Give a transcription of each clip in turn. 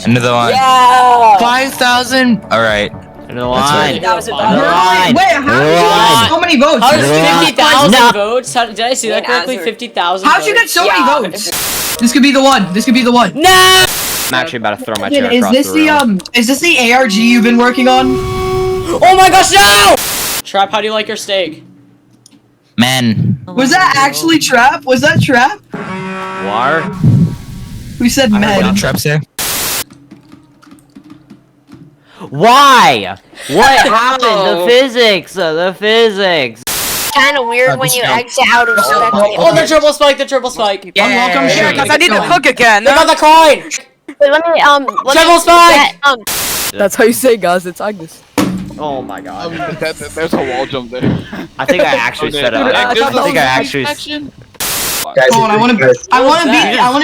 Another one. Yeah! 5,000. All right. Another line. That was a Another bad line. Wait, how did you get so many votes? How does Yeah. 50,000 No. votes? Did I see that Yeah, correctly? answer. 50,000 How'd you get so many Yeah. votes? This could be the one. This could be the one. No! I'm actually about to throw my chair Is across this the room. is this the ARG you've been working on? Oh my gosh, no! Trap, how do you like your steak? Man. Was that actually Trap? Was that Trap? War? Who said What men? did Trap say? Why? What happened? The physics. The physics. Kind of weird when you exit out of spectator. Oh, the triple spike, the triple spike. Unwelcome Yeah, shit. guys, I need to cook again. They got the coin! Wait, let me Triple spike! That's how you say, guys. It's Agnes. Oh my god. There's a wall jump there. I think I actually set it up. I think I actually Hold on, I want to beat.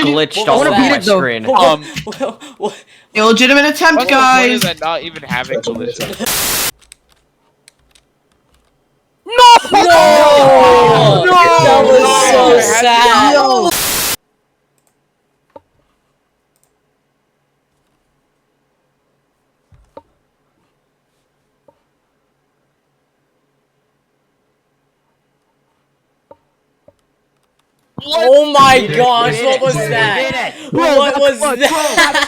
glitched What all was over that? my screen. What? Illegitimate attempt, What's the point guys. of that not even having collision? No! That was so sad. Oh my gosh, what was that? What was that?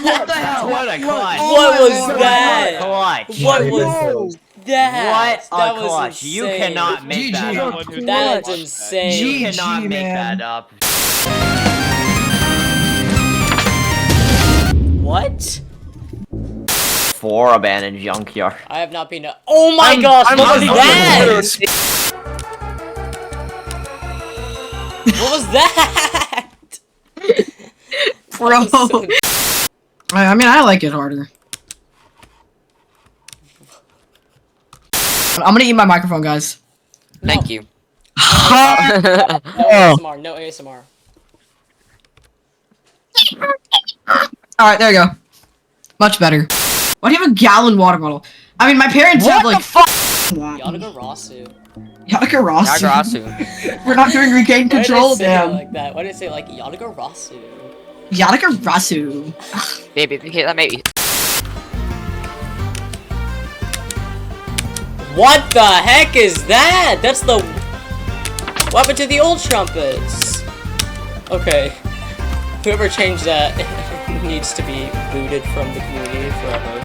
What the hell? What a clutch. What was that? Clutch. What was that? What That a was clutch. You insane. cannot make that up. That's insane. You cannot GG, make man. that up. What? 4 abandoned junkyard. I have not been. Oh my gosh, what was that? What was that? Bro. I mean, I like it harder. I'm gonna eat my microphone, guys. Thank you. No ASMR, no ASMR. Alright, there you go. Much better. Why do you have a gallon water bottle? I mean, my parents have like Yadagarasu. Yadagarasu. We're not doing regain control, Why did it say it damn. like that? Why did it say like Yadagarasu? Yadagarasu. Baby, okay, that maybe. What the heck is that? That's the... What happened to the old trumpets? Okay. Whoever changed that needs to be booted from the community forever.